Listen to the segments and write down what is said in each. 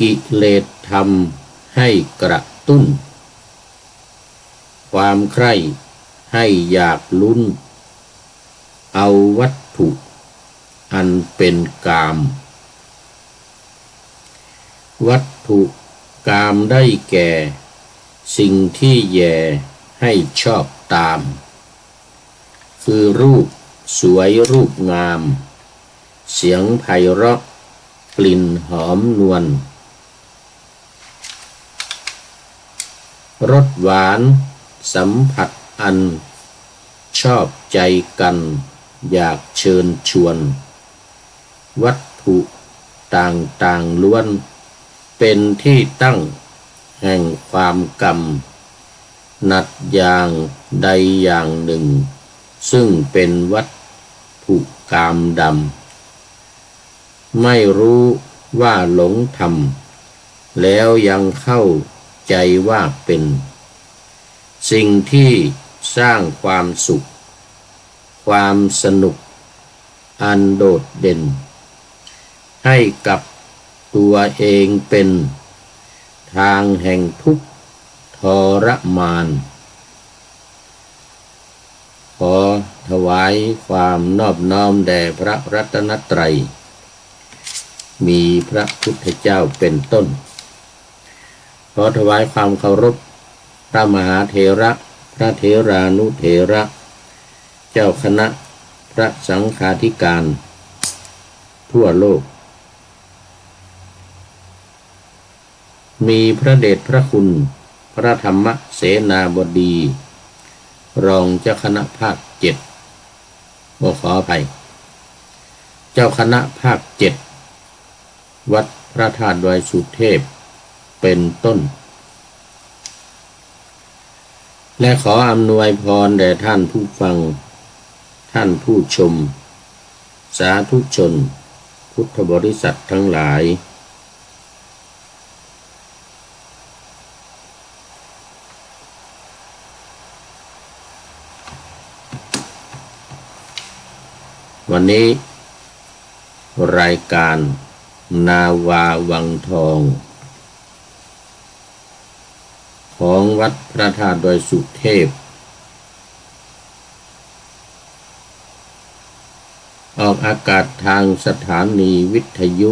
กิเลสทำให้กระตุ้นความใคร่ให้อยากลุ้นเอาวัตถุอันเป็นกามวัตถุกามได้แก่สิ่งที่แย่ให้ชอบตามคือรูปสวยรูปงามเสียงไพเราะกลิ่นหอมนวลรสหวานสัมผัสอันชอบใจกันอยากเชิญชวนวัตถุต่างๆล้วนเป็นที่ตั้งแห่งความกรรมนัดอย่างใดอย่างหนึ่งซึ่งเป็นวัตถุกามดำไม่รู้ว่าหลงธรรมแล้วยังเข้าใจว่าเป็นสิ่งที่สร้างความสุขความสนุกอันโดดเด่นให้กับตัวเองเป็นทางแห่งทุกข์ทรมานขอถวายความนอบน้อมแด่พระรัตนตรัยมีพระพุทธเจ้าเป็นต้นขอถวายความเคารพพระมหาเถระพระเถรานุเถระเจ้าคณะพระสังฆาธิการทั่วโลกมีพระเดชพระคุณพระธรรมเสนาบดีรองเจ้าคณะภาคขออภัยเจ้าคณะภาควัดพระธาตุดอยสุเทพเป็นต้นและขออำนวยพรแด่ท่านผู้ฟังท่านผู้ชมสาธุชนพุทธบริษัททั้งหลายวันนี้รายการนาวาวังทองของวัดพระธาตุดอยสุเทพออกอากาศทางสถานีวิทยุ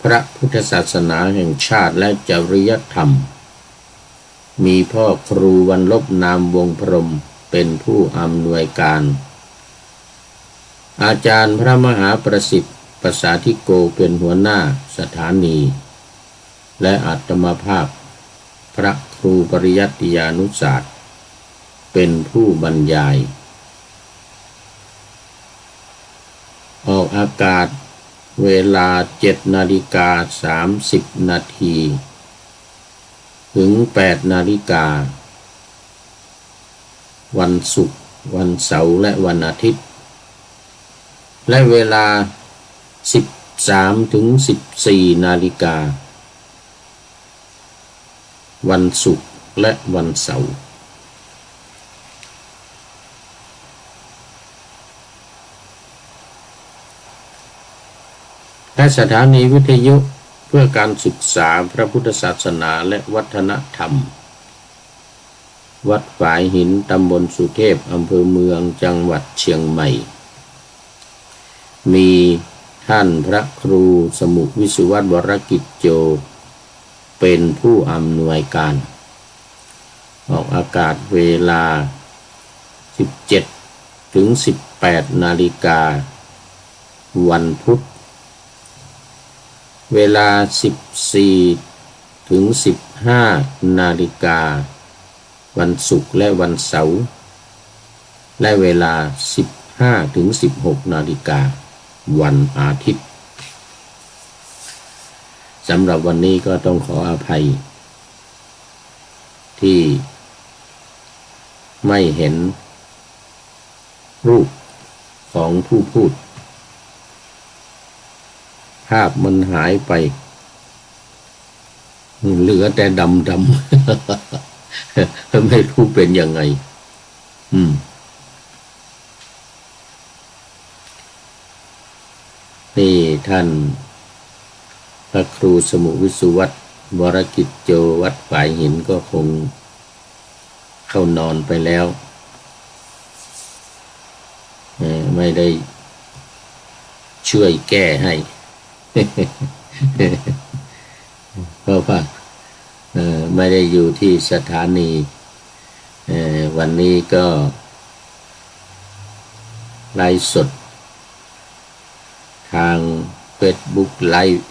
พระพุทธศาสนาแห่งชาติและจริยธรรมมีพ่อครูวรรลบนามวงพรหมเป็นผู้อำนวยการอาจารย์พระมหาประสิทธิ์ประสาธิโกเป็นหัวหน้าสถานีและอาตมาภาพพระครูปริยัติยานุศาสตร์เป็นผู้บรรยายออกอากาศเวลา7:30 นาทีถึง8 นาฬิกาวันศุกร์วันเสาร์และวันอาทิตย์และเวลา13-14 นาฬิกาวันศุกร์และวันเสาร์และสถานีวิทยุเพื่อการศึกษาพระพุทธศาสนาและวัฒนธรรมวัดฝายหินตำบลสุเทพอำเภอเมืองจังหวัดเชียงใหม่มีท่านพระครูสมุวิสุวัตรวรกิจโจเป็นผู้อำนวยการออกอากาศเวลา17-18 นาฬิกาวันพุธเวลา14-15 นาฬิกาวันศุกร์และวันเสาร์และเวลา15-16 นาฬิกาวันอาทิตย์สำหรับวันนี้ก็ต้องขออภัยที่ไม่เห็นรูปของผู้พูดภาพมันหายไปเหลือแต่ดำไม่รู้เป็นยังไง นี่ท่านพระครูสมุวิสุวัตรวรกิจโจวัดฝายหินก็คงเข้านอนไปแล้วไม่ได้ช่วยแก้ให้ เพราะว่าไม่ได้อยู่ที่สถานีวันนี้ก็ไลฟ์สดทาง Facebook ไลฟ์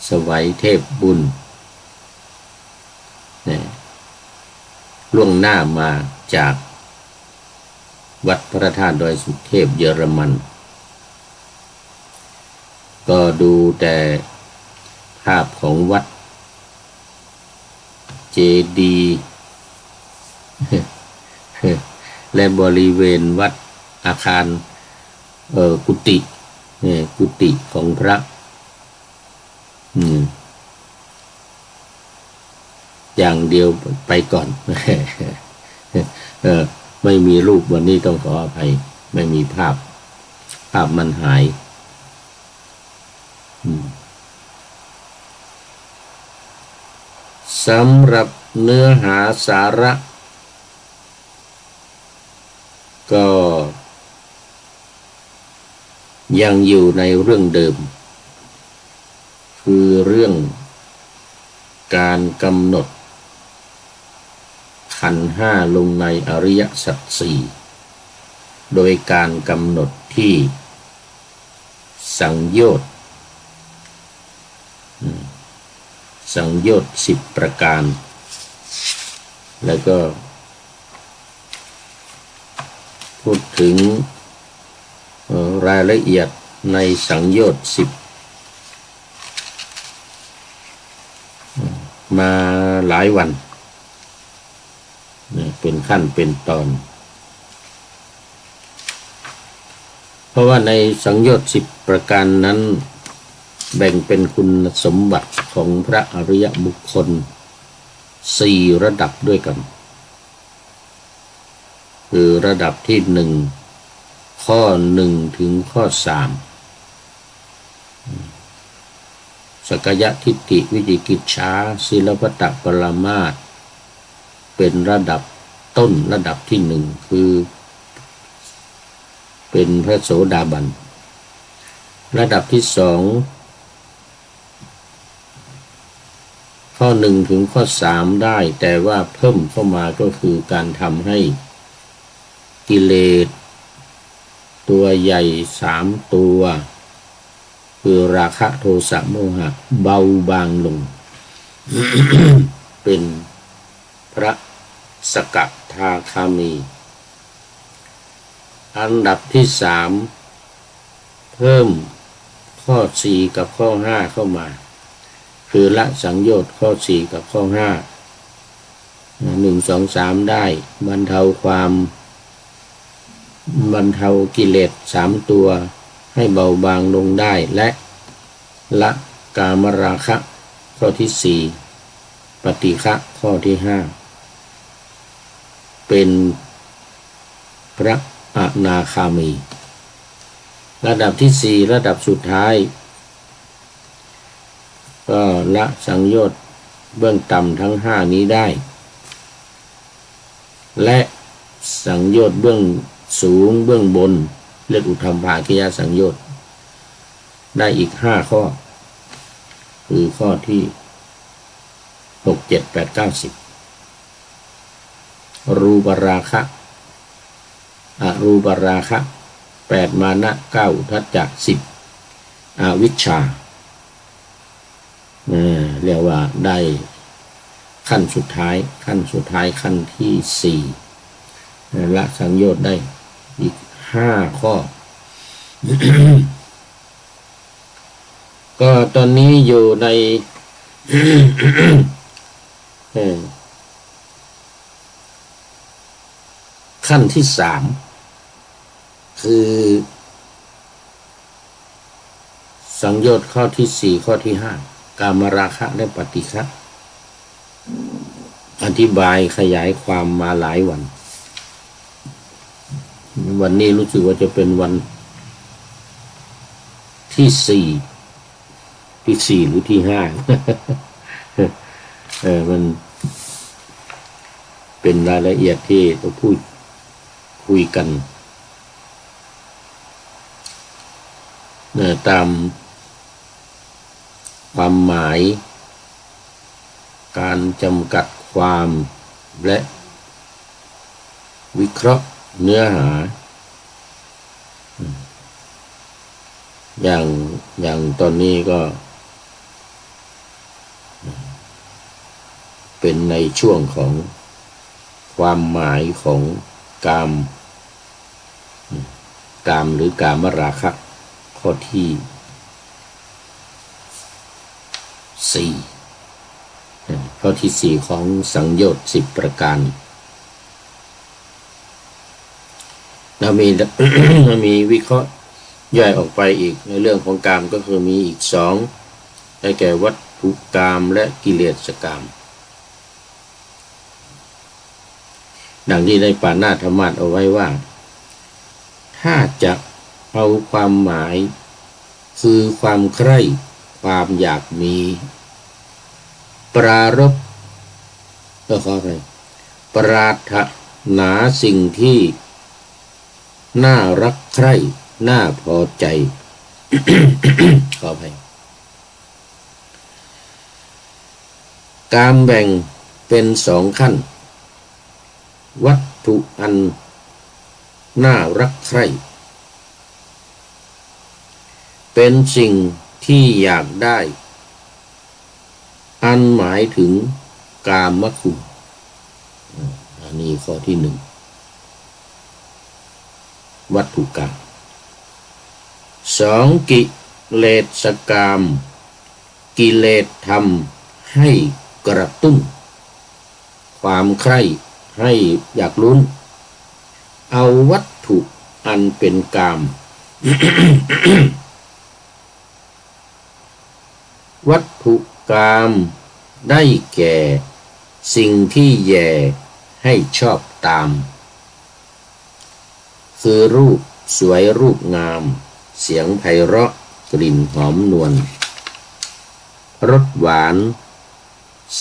สวัยเทพบุญล่วงหน้ามาจากวัดพระธาตุดอยสุเทพเยอรมันก็ดูแต่ภาพของวัดเจดีย์และบริเวณวัดอาคารกุฏิของพระอย่างเดียวไปก่อน ไม่มีรูปวันนี้ต้องขออภัยไม่มีภาพมันหายสำหรับเนื้อหาสาระก็ยังอยู่ในเรื่องเดิมคือเรื่องการกำหนดขันธ์ห้าลงในอริยสัจสี่โดยการกำหนดที่สังโยชน์10 ประการแล้วก็พูดถึงรายละเอียดในสังโยชน์10มาหลายวันเป็นขั้นเป็นตอนเพราะว่าในสังโยชน์10 ประการนั้นแบ่งเป็นคุณสมบัติของพระอริยบุคคล4 ระดับด้วยกันคือระดับที่1ข้อ1ถึงข้อ3สักกายทิฏฐิวิจิกิจฉาศีลพัตตปรามาสเป็นระดับต้นระดับที่1คือเป็นพระโสดาบันระดับที่2ข้อ1ถึงข้อ3ได้แต่ว่าเพิ่มเข้ามาก็คือการทำให้กิเลสตัวใหญ่3 ตัวคือราคะโทสะโมหะเบาบางลง เป็นพระสกทาคามีอันดับที่3เพิ่มข้อ4กับข้อ5เข้ามาคือละสังโยชน์ข้อ4กับข้อ5 1 2 3ได้บรรเทากิเลส3 ตัวให้เบาบางลงได้และละกามราคะข้อที่4ปฏิฆะข้อที่5เป็นพระอนาคามีระดับที่4ระดับสุดท้ายก็ละสังโยชน์เบื้องต่ำทั้ง5นี้ได้และสังโยชน์เบื้องสูงเบื้องบนเรียกอุทธัมภาคิยสังโยชน์ได้อีก5 ข้อคือข้อที่6 7 8 9 10รูปราคะอรูปราคะ8มานะ9อุทธัจจะ10อวิชชาเรียกว่าได้ขั้นสุดท้ายขั้นที่4ละสังโยชน์ได้อีก5 ข้อ ก็ตอนนี้อยู่ใน ขั้นที่3คือสังโยชน์ข้อที่4ข้อที่5กามราคะและปฏิฆะอธิบายขยายความมาหลายวันนี้รู้สึกว่าจะเป็นวัน ที่สี่หรือที่ห้า มันเป็นรายละเอียดที่เราพูดคุยกันตามความหมายการจำกัดความและวิเคราะห์เนื้อหาอย่างตอนนี้ก็เป็นในช่วงของความหมายของกามหรือกามราคะข้อที่ข้อที่4ของสังโยชน์10ประการแล้วมีวิเคราะห์ย่อยออกไปอีกในเรื่องของกามก็คือมีอีก2ได้แก่วัตถุกามและกิเลสกามดังที่ได้ปาณาติธรรมาสเอาไว้ว่าถ้าจะเอาความหมายคือความใคร่ความอยากมีปรารภขออะไรปรารถนาสิ่งที่น่ารักใคร่น่าพอใจ ขออภัยกามแบ่งเป็น2ขั้นวัตถุอันน่ารักใคร่เป็นสิ่งที่อยากได้อันหมายถึงกามคุณอันนี้ข้อที่1วัตถุกาม2กิเลสกามกิเลสทำให้กระตุ้นความใคร่ให้อยากลุ้นเอาวัตถุอันเป็นกาม วัตถุกามได้แก่สิ่งที่แย่ให้ชอบตามคือรูปสวยรูปงามเสียงไพเราะกลิ่นหอมนวลรสหวาน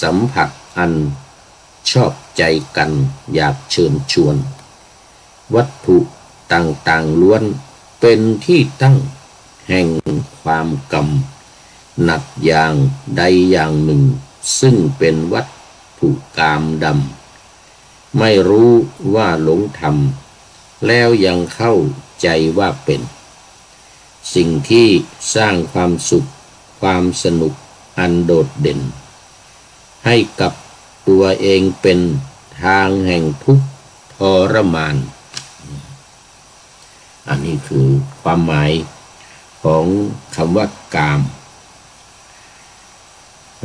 สัมผัสอันชอบใจกันอยากเชิญชวนวัตถุต่างๆล้วนเป็นที่ตั้งแห่งความกรรมหนักอย่างใดอย่างหนึ่งซึ่งเป็นวัตถุกามดำไม่รู้ว่าหลงธรรมแล้วยังเข้าใจว่าเป็นสิ่งที่สร้างความสุขความสนุกอันโดดเด่นให้กับตัวเองเป็นทางแห่งทุกข์ทรมานอันนี้คือความหมายของคำว่ากาม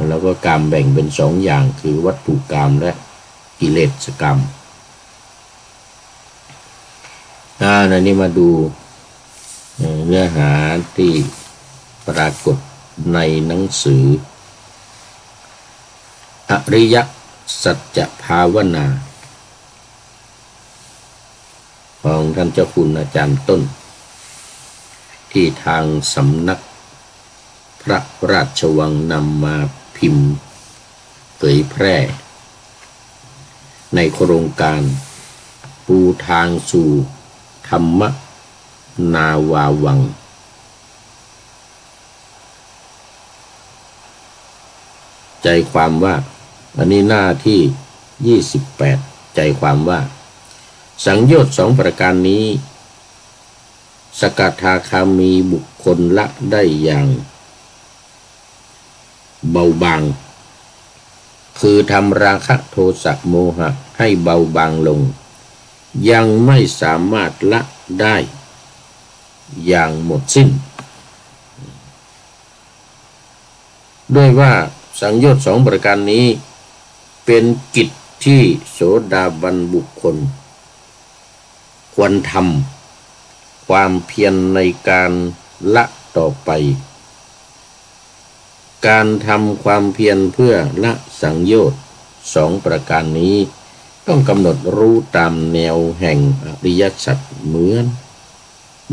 แล้วก็กามแบ่งเป็น2อย่างคือวัตถุกามและกิเลสกามในนี้มาดูเนื้อหาที่ปรากฏในหนังสืออริยสัจภาวนาของท่านเจ้าคุณอาจารย์ต้นที่ทางสำนักพระราชวังนำมาพิมพ์เผยแพร่ในโครงการปูทางสู่ธรรมนาวาวังใจความว่าอันนี้หน้าที่28ใจความว่าสังโยชน์2ประการนี้สกทาคามีบุคคลละได้อย่างเบาบางคือทำราคะโทสะโมหะให้เบาบางลงยังไม่สามารถละได้อย่างหมดสิ้นด้วยว่าสังโยชน์2ประการนี้เป็นกิจที่โสดาบันบุคคลควรทำความเพียรในการละต่อไปการทำความเพียรเพื่อละสังโยชน์2ประการนี้ต้องกำหนดรู้ตามแนวแห่งอริยสัจเหมือน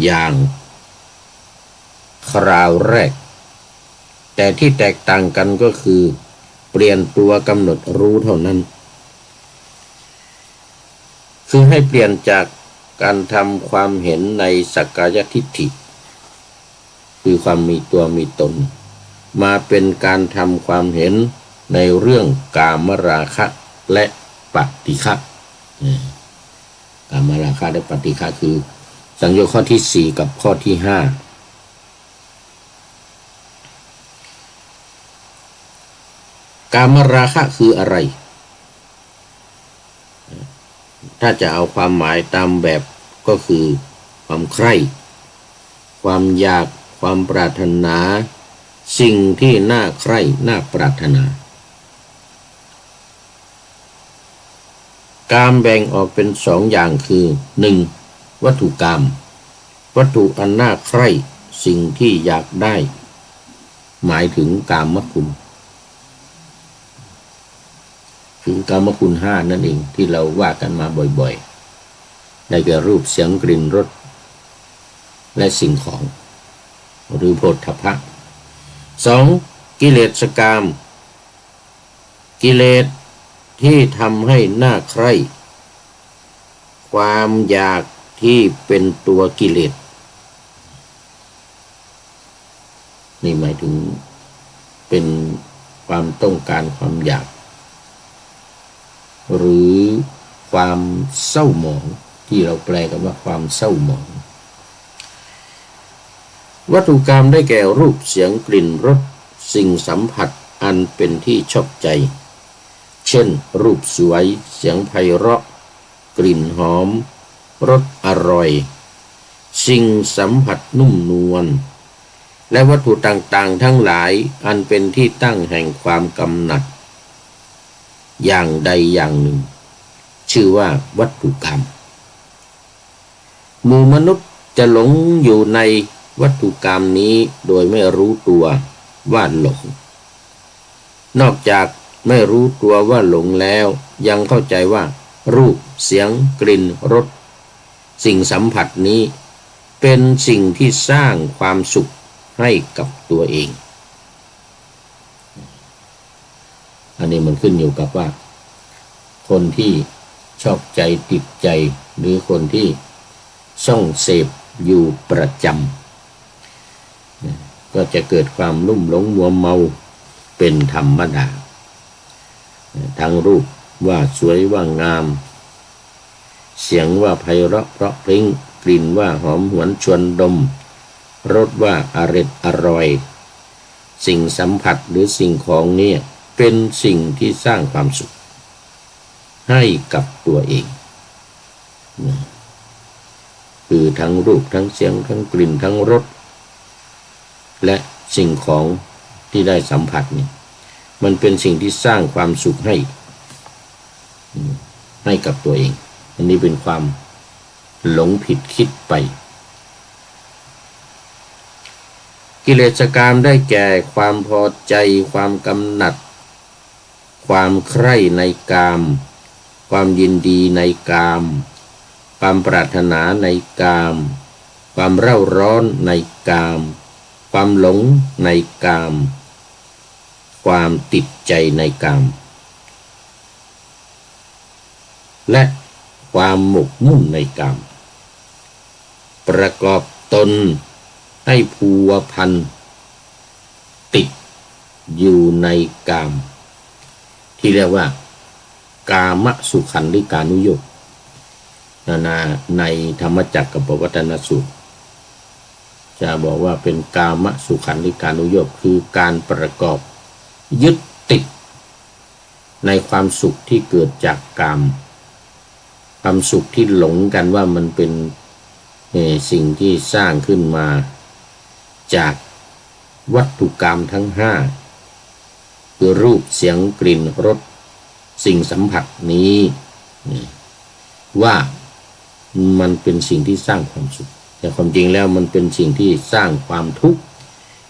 อย่าง คราวแรกแต่ที่แตกต่างกันก็คือเปลี่ยนตัวกำหนดรู้เท่านั้นคือให้เปลี่ยนจากการทำความเห็นในสักกายทิฏฐิคือความมีตัวมีตนมาเป็นการทำความเห็นในเรื่องกามราคะและปฏิฆะกามราคะและปฏิฆะคือสังโยชน์ข้อที่4กับข้อที่5กามราคะคืออะไรถ้าจะเอาความหมายตามแบบก็คือความใคร่ความอยากความปรารถนาสิ่งที่น่าใคร่น่าปรารถนากามแบ่งออกเป็น2อย่างคือ 1. วัตถุกามวัตถุอันน่าใคร่สิ่งที่อยากได้หมายถึงกามคุณคือกามคุณ5นั่นเองที่เราว่ากันมาบ่อยๆได้แก่รูปเสียงกลิ่นรสและสิ่งของหรือโผฏฐัพพะ 2. กิเลสกามกิเลสที่ทำให้น่าใคร่ความอยากที่เป็นตัวกิเลสนี่หมายถึงเป็นความต้องการความอยากหรือความเศร้าหมองที่เราแปลกันว่าความเศร้าหมองวัตถุกรรมได้แก่รูปเสียงกลิ่นรสสิ่งสัมผัสอันเป็นที่ชอบใจเช่นรูปสวยเสียงไพเราะกลิ่นหอมรสอร่อยสิ่งสัมผัสนุ่มนวลและวัตถุต่างๆทั้งหลายอันเป็นที่ตั้งแห่งความกำหนัดอย่างใดอย่างหนึ่งชื่อว่าวัตถุกรรมหมู่มนุษย์จะหลงอยู่ในวัตถุกรรมนี้โดยไม่รู้ตัวว่าหลงนอกจากไม่รู้ตัวว่าหลงแล้วยังเข้าใจว่ารูปเสียงกลิ่นรสสิ่งสัมผัสนี้เป็นสิ่งที่สร้างความสุขให้กับตัวเองอันนี้มันขึ้นอยู่กับว่าคนที่ชอบใจติดใจหรือคนที่ส่องเสพอยู่ประจำก็จะเกิดความลุ่มหลงมัวเมาเป็นธรรมดาทั้งรูปว่าสวยว่างามเสียงว่าไพเราะเพราะพริ้งกลิ่นว่าหอมหวนชวนดมรสว่าอร่อยสิ่งสัมผัสหรือสิ่งของนี้เป็นสิ่งที่สร้างความสุขให้กับตัวเองคือทั้งรูปทั้งเสียงทั้งกลิ่นทั้งรสและสิ่งของที่ได้สัมผัสนี่มันเป็นสิ่งที่สร้างความสุขให้กับตัวเองอันนี้เป็นความหลงผิดคิดไปกิเลสกามได้แก่ความพอใจความกำหนัดความใคร่ในกามความยินดีในกามความปรารถนาในกามความเร่าร้อนในกามความหลงในกามความติดใจในกามและความหมกมุ่นในกามประกอบตนให้พัวพันติดอยู่ในกามที่เรียกว่ากามสุขันธิกานุโยคในธรรมจักรกับปวัตตนสูตรจะบอกว่าเป็นกามสุขันธิกานุโยคคือการประกอบยึดติดในความสุขที่เกิดจากกามความสุขที่หลงกันว่ามันเป็นสิ่งที่สร้างขึ้นมาจากวัตถุกรรมทั้ง5คือรูปเสียงกลิ่นรสสิ่งสัมผัสนี้ว่ามันเป็นสิ่งที่สร้างความสุขแต่ความจริงแล้วมันเป็นสิ่งที่สร้างความทุกข์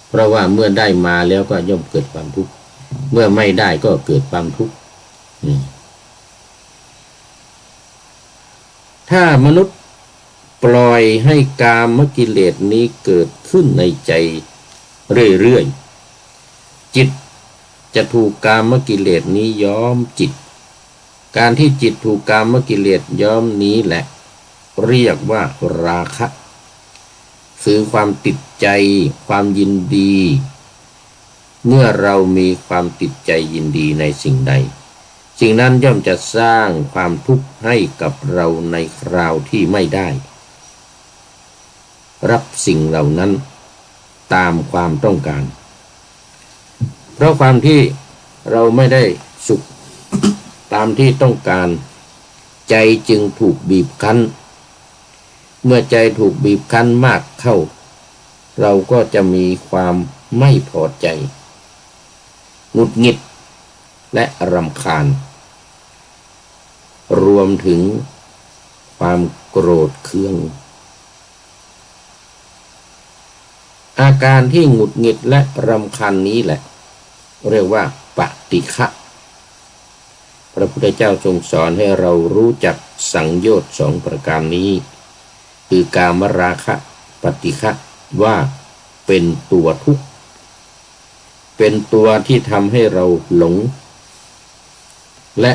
เพราะว่าเมื่อได้มาแล้วก็ย่อมเกิดความทุกข์เมื่อไม่ได้ก็เกิดความทุกข์ถ้ามนุษย์ปล่อยให้กามกิเลสนี้เกิดขึ้นในใจ เรื่อยๆจิตจะถูกกามกิเลสนี้ย้อมจิตการที่จิตถูกกามกิเลสย้อมนี้แหละเรียกว่าราคะคือความติดใจความยินดีเมื่อเรามีความติดใจยินดีในสิ่งใดสิ่งนั้นย่อมจะสร้างความทุกข์ให้กับเราในคราวที่ไม่ได้รับสิ่งเหล่านั้นตามความต้องการเพราะความที่เราไม่ได้สุขตามที่ต้องการใจจึงถูกบีบคั้นเมื่อใจถูกบีบคั้นมากเข้าเราก็จะมีความไม่พอใจหงุดหงิดและรำคาญรวมถึงความโกรธเคืองอาการที่หงุดหงิดและรำคาญนี้แหละเรียกว่าปฏิฆะพระพุทธเจ้าทรงสอนให้เรารู้จักสังโยชน์2ประการนี้คือกามราคะปฏิฆะว่าเป็นตัวทุกข์เป็นตัวที่ทำให้เราหลงและ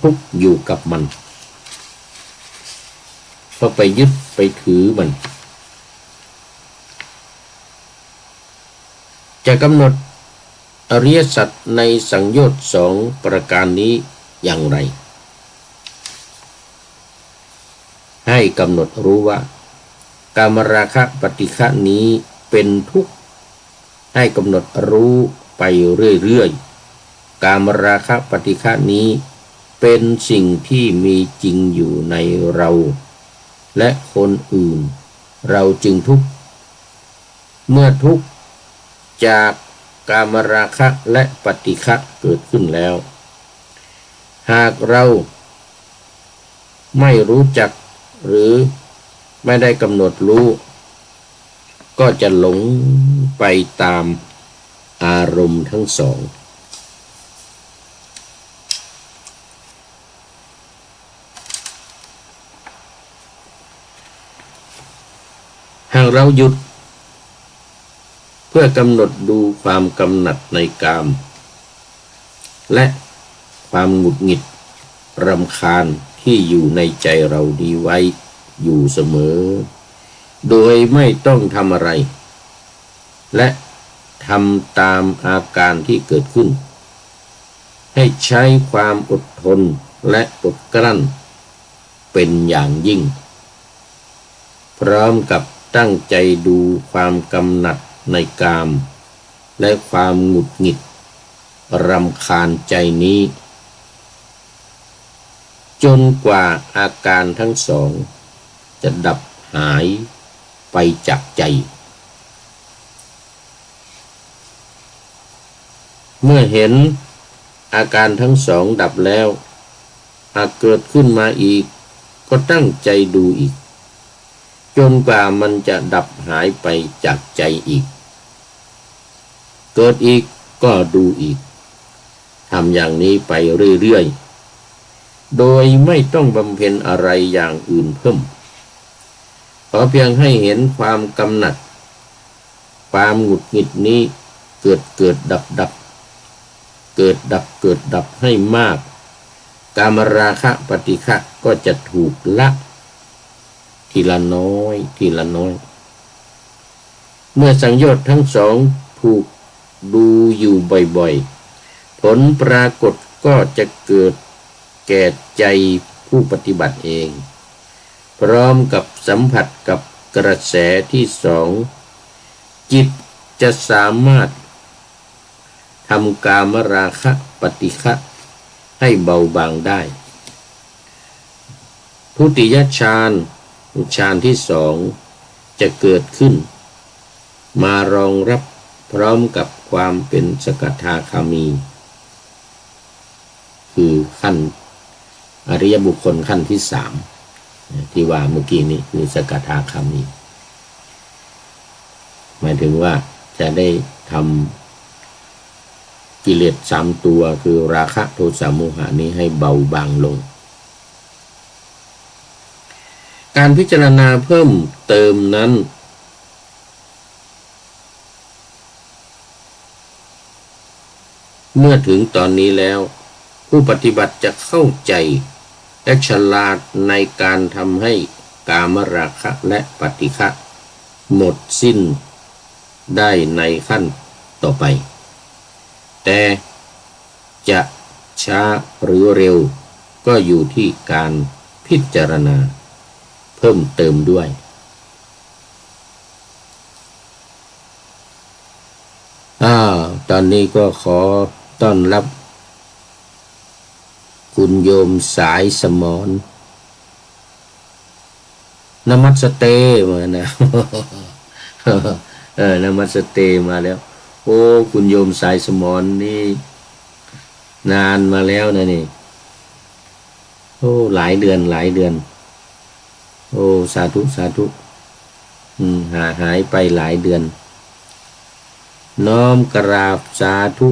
ทุกข์อยู่กับมันเพราะไปยึดไปถือมันจะกำหนดอริยสัจในสังโยชน์2ประการนี้อย่างไรให้กำหนดรู้ว่ากามราคะปฏิฆะนี้เป็นทุกข์ให้กำหนดรู้ไปเรื่อยๆกามราคะปฏิฆะนี้เป็นสิ่งที่มีจริงอยู่ในเราและคนอื่นเราจึงทุกข์เมื่อทุกข์จากกามราคะและปฏิฆะเกิดขึ้นแล้วหากเราไม่รู้จักหรือไม่ได้กำหนดรู้ก็จะหลงไปตามอารมณ์ทั้งสองหากเราหยุดเพื่อกำหนดดูความกำหนัดในกามและความหงุดหงิดรำคาญที่อยู่ในใจเราดีไว้อยู่เสมอโดยไม่ต้องทำอะไรและทำตามอาการที่เกิดขึ้นให้ใช้ความอดทนและอดกลั้นเป็นอย่างยิ่งพร้อมกับตั้งใจดูความกำหนัดในกามและความหงุดหงิดรำคาญใจนี้จนกว่าอาการทั้งสองจะดับหายไปจากใจเมื่อเห็นอาการทั้งสองดับแล้วหากเกิดขึ้นมาอีกก็ตั้งใจดูอีกจนกว่ามันจะดับหายไปจากใจอีกเกิดอีกก็ดูอีกทำอย่างนี้ไปเรื่อยๆโดยไม่ต้องบำเพ็ญอะไรอย่างอื่นเพิ่มขอเพียงให้เห็นความกำหนัดความหงุดหงิดนี้เกิดดับเกิดดับให้มากกามราคะปฏิฆะก็จะถูกละทีละน้อยเมื่อสังโยชน์ทั้งสองถูกดูอยู่บ่อยๆผลปรากฏก็จะเกิดแก่ใจผู้ปฏิบัติเองพร้อมกับสัมผัสกับกระแสที่สองจิตจะสามารถทำกามราคะปฏิฆะให้เบาบางได้ทุติยฌานที่สองจะเกิดขึ้นมารองรับพร้อมกับความเป็นสกทาคามีคือขั้นอริยบุคคลขั้นที่3ที่ว่าเมื่อกี้นี้คือสกทาคามีหมายถึงว่าจะได้ทำกิเลส3ตัวคือราคะโทสะโมหะนี้ให้เบาบางลงการพิจารณาเพิ่มเติมนั้น เมื่อถึงตอนนี้แล้วผู้ปฏิบัติจะเข้าใจและฉลาดในการทำให้กามราคะและปฏิฆะหมดสิ้นได้ในขั้นต่อไปแต่จะช้าหรือเร็วก็อยู่ที่การพิจารณาเพิ่มเติมด้วยตอนนี้ก็ขอต้อนรับคุณโยมสายสมรนมัสเตมานะ นมัสเตมาแล้วโอ้คุณโยมสายสมรนี่นานมาแล้วนะนี่โอ้หลายเดือนโอ้สาธุหายไปหลายเดือนน้อมกราบสาธุ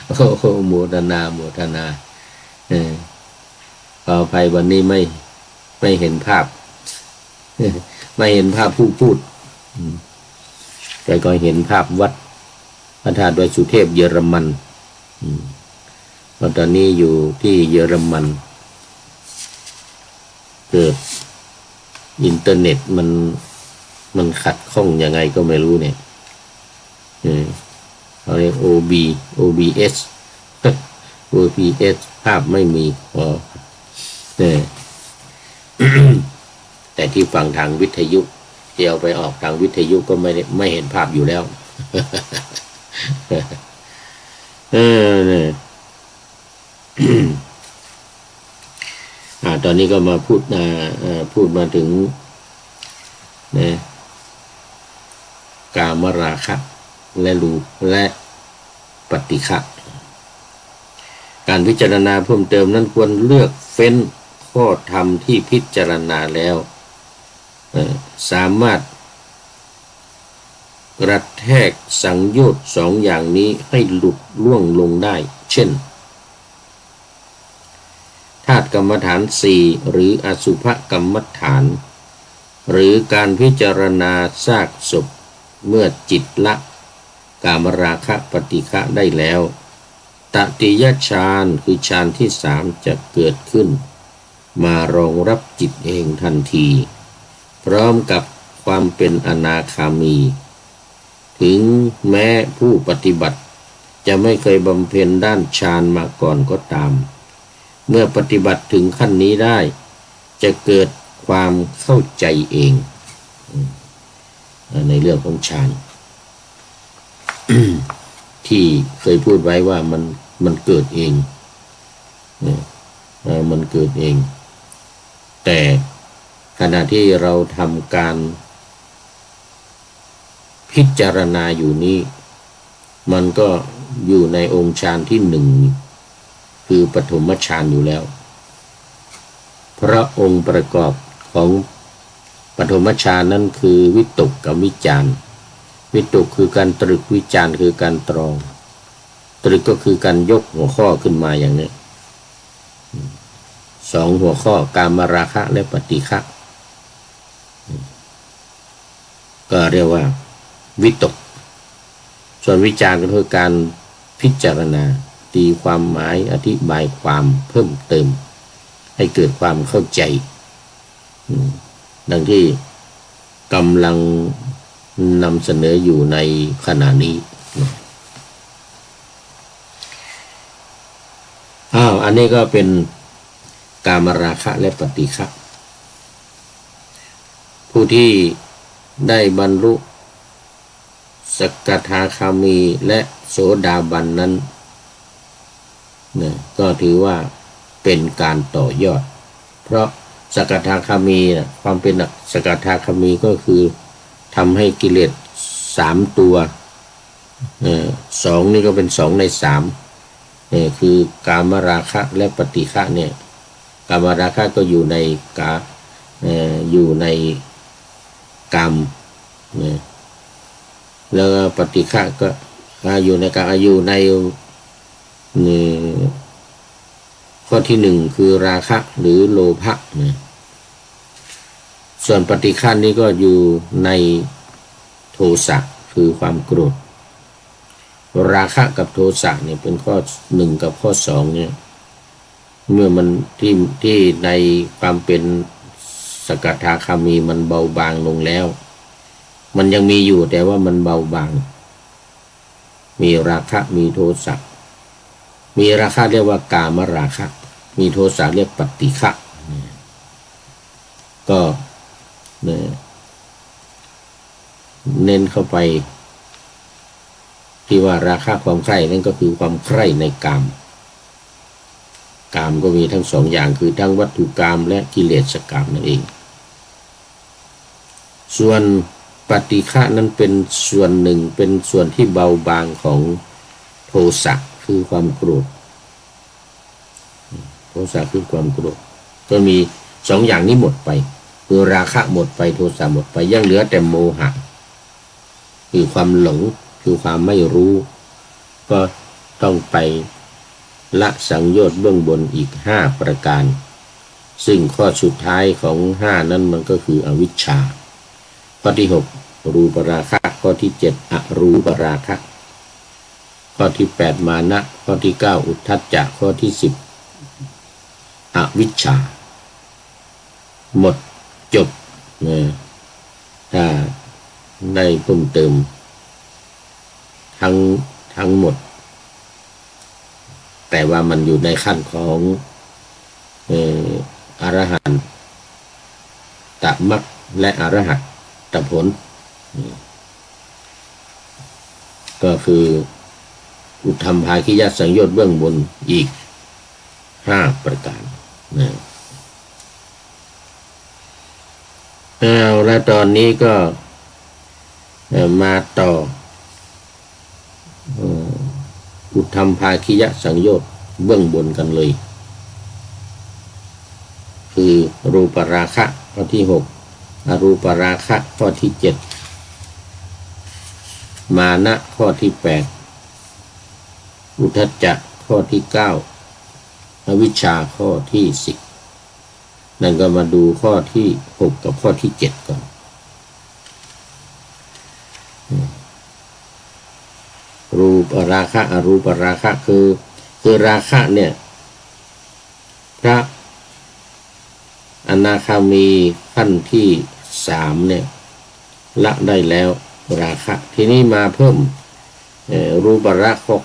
โอ้โมทนาขออภัยวันนี้ไม่เห็นภาพ ไม่เห็นภาพผู้พูดแต่ก็เห็นภาพวัดพระธาตุดอยสุเทพเยอรมันตอนนี้อยู่ที่เยอรมันเกิดอินเทอร์เน็ตมันขัดข้องยังไงก็ไม่รู้เนี่ยเขาเรียก OBS ภาพไม่มีแต่ที่ฟังทางวิทยุที่เอาไปออกทางวิทยุก็ไม่เห็นภาพอยู่แล้วตอนนี้ก็มาพูดมาถึงกามราคะและปฏิฆะการพิจารณาเพิ่มเติมนั้นควรเลือกเฟ้นข้อธรรมที่พิจารณาแล้วสามารถกระแทกสังโยชน์สองอย่างนี้ให้หลุดล่วงลงได้เช่นธาตุกรรมฐาน4หรืออสุภกรรมฐานหรือการพิจารณาซากศพเมื่อจิตละกามราคะปฏิฆะได้แล้วตติยฌานคือฌานที่3จะเกิดขึ้นมารองรับจิตเองทันทีพร้อมกับความเป็นอนาคามีถึงแม้ผู้ปฏิบัติจะไม่เคยบำเพ็ญด้านฌานมาก่อนก็ตามเมื่อปฏิบัติถึงขั้นนี้ได้จะเกิดความเข้าใจเองในเรื่องของฌาน ที่เคยพูดไว้ว่ามันเกิดเองมันเกิดเองแต่ขณะที่เราทำการพิจารณาอยู่นี้มันก็อยู่ในองค์ฌานที่1คือปฐมฌานอยู่แล้วเพราะองค์ประกอบของปฐมฌานนั้นคือวิตกกับวิจารณ์วิตกคือการตรึกวิจารณ์คือการตรองตรึกก็คือการยกหัวข้อขึ้นมาอย่างนี้2หัวข้อกามราคะและปฏิฆะก็เรียกว่าวิตกส่วนวิจารณ์ก็คือการพิจารณาตีความหมายอธิบายความเพิ่มเติมให้เกิดความเข้าใจดังที่กำลังนำเสนออยู่ในขณะนี้อันนี้ก็เป็นกามราคะและปฏิฆะผู้ที่ได้บรรลุสกทาคามีและโสดาบันนั้นก็ถือว่าเป็นการต่อยอดเพราะสกทาคามีความเป็นสกทาคามีก็คือทำให้กิเลส3ตัว2นี่ก็เป็น2ใน3คือกามราคะและปฏิฆะเนี่ยกามราคะก็อยู่ในอยู่ในกามแล้วปฏิฆะก็อยู่ในกามอยู่ในข้อที่1คือราคะหรือโลภะส่วนปฏิฆะนี้ก็อยู่ในโทสะคือความโกรธ ราคะกับโทสะเนี่ยเป็นข้อหนึ่งกับข้อสองเนี่ยเมื่อมันที่ในความเป็นสกทาคามีมันเบาบางลงแล้วมันยังมีอยู่แต่ว่ามันเบาบางมีราคะมีโทสะมีราคะเรียกว่ากามราคะมีโทสะเรียกปฏิฆะก็เน้นเข้าไปที่ว่าราคะความใคร่นั่นก็คือความใคร่ในกามกามก็มีทั้งสองอย่างคือทั้งวัตถุกามและกิเลสกามนั่นเองส่วนปฏิฆะนั้นเป็นส่วนหนึ่งเป็นส่วนที่เบาบางของโทสะคือความโกรธโทสะคือความโกรธก็มีสองอย่างนี้หมดไปคือราคะหมดไปโทสะหมดไปยังเหลือแต่โมหะคือความหลงคือความไม่รู้ก็ต้องไปละสังโยชน์เบื้องบนอีก5ประการซึ่งข้อสุดท้ายของ5นั้นมันก็คืออวิชชาข้อที่6รูปราคะข้อที่7อรูปราคะข้อที่8มานะข้อที่9อุทธัจจะข้อที่10อวิชชาหมดจบถ้าได้เพิ่มเติมทั้งหมดแต่ว่ามันอยู่ในขั้นของอรหันตมรรคและอรหัตตผลก็คืออุทธัมภาคิยสังโยชน์เบื้องบนอีก5ประการและตอนนี้ก็มาต่ออุทธัมภาคิยสังโยชน์เบื้องบนกันเลยคือรูปราคะข้อที่6อรูปราคะข้อที่7มานะข้อที่8อุทธัจจะข้อที่9อวิชชาข้อที่10นั่นก็มาดูข้อที่6กับข้อที่7ก่อนรูปราคะอรูปราคะคือราคะเนี่ยพระอนาคามีขั้นที่3เนี่ยละได้แล้วราคะทีนี้มาเพิ่มรูปราคะ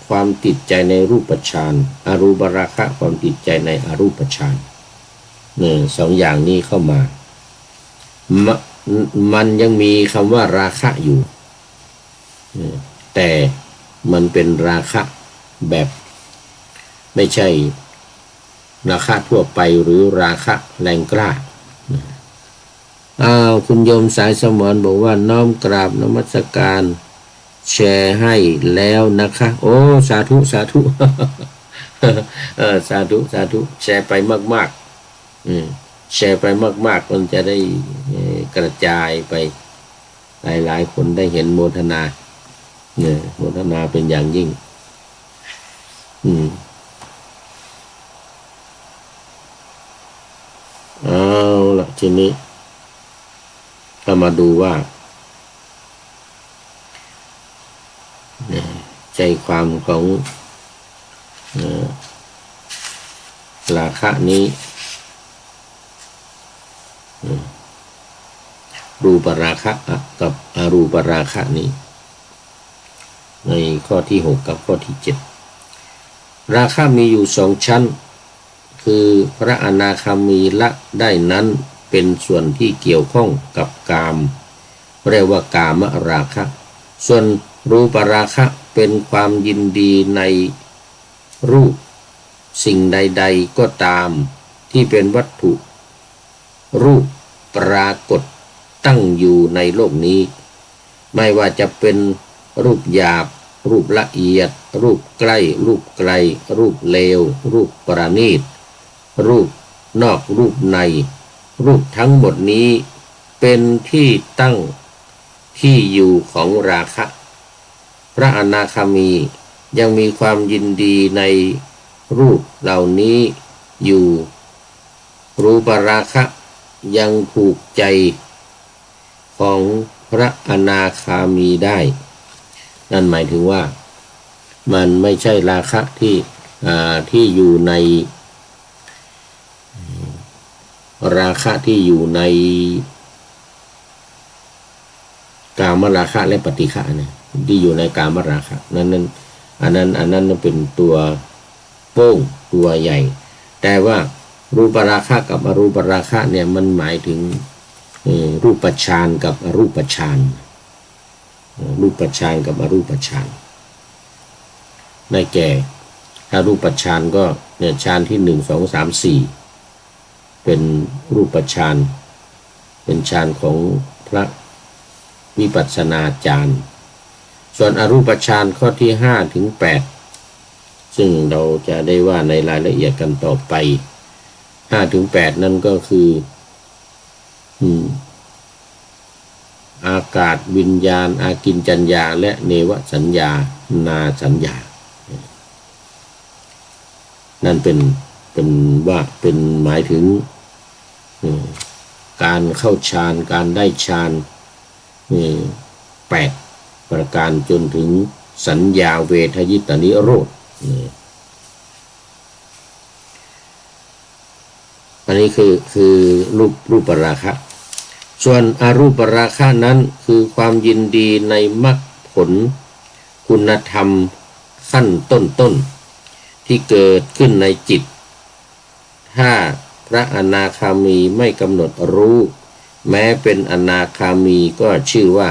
ความติดใจในรูปฌานอรูปราคะความติดใจในอรูปฌานสองอย่างนี้เข้ามามันยังมีคำว่าราคะอยู่แต่มันเป็นราคะแบบไม่ใช่ราคะทั่วไปหรือราคะแรงกล้าคุณโยมสายสมรบอกว่าน้อมกราบนมัสการแชร์ให้แล้วนะคะโอ้สาธุสาธุสาธุสาธุแชร์ไปมากๆแชร์ไปมากๆมันจะได้กระจายไปหลายๆคนได้เห็นโมทนาโมทนาเป็นอย่างยิ่งเอาละทีนี้ก็มาดูว่าใจความของราคะนี้รูปราคะกับอรูปราคะนี้ในข้อที่6กับข้อที่7ราคะมีอยู่2ชั้นคือพระอนาคามีละได้นั้นเป็นส่วนที่เกี่ยวข้องกับกามเรียกว่ากามราคะส่วนรูปราคะเป็นความยินดีในรูปสิ่งใดๆก็ตามที่เป็นวัตถุรูปปรากฏตั้งอยู่ในโลกนี้ไม่ว่าจะเป็นรูปหยาบรูปละเอียดรูปใกล้รูปไกลรูปเลวรูปประณีตรูปนอกรูปในรูปทั้งหมดนี้เป็นที่ตั้งที่อยู่ของราคะพระอนาคามียังมีความยินดีในรูปเหล่านี้อยู่รูปราคะยังผูกใจของพระอนาคามีได้ นั่นหมายถึงว่ามันไม่ใช่ราคะที่อยู่ในราคะที่อยู่ในกามราคะและปฏิฆะเนี่ยที่อยู่ในกามราคะอันนั้นเป็นตัวโป้งตัวใหญ่แต่ว่ารูปราคะกับอรูปราคะเนี่ยมันหมายถึงรูปฌานกับอรูปฌานรูปฌานกับอรูปฌานได้แก่ถ้ารูปฌานก็เนี่ยฌานที่1 2 3 4เป็นรูปฌานเป็นฌานของพระวิปัสสนาจารย์ส่วนอรูปฌานข้อที่5 ถึง 8ซึ่งเราจะได้ว่าในรายละเอียดกันต่อไป5 ถึง 8นั่นก็คืออากาศวิญญาณอากิญจัญญาและเนวสัญญานาสัญญานั่นเป็นว่าเป็นหมายถึงการเข้าฌานการได้ฌาน8 ประการจนถึงสัญญาเวทยิตนิโรธอันนี้คือรูปราคะส่วนอรูปราคะนั้นคือความยินดีในมรรคผลคุณธรรมขั้นต้นที่เกิดขึ้นในจิตถ้าพระอนาคามีไม่กำหนดรู้แม้เป็นอนาคามีก็ชื่อว่า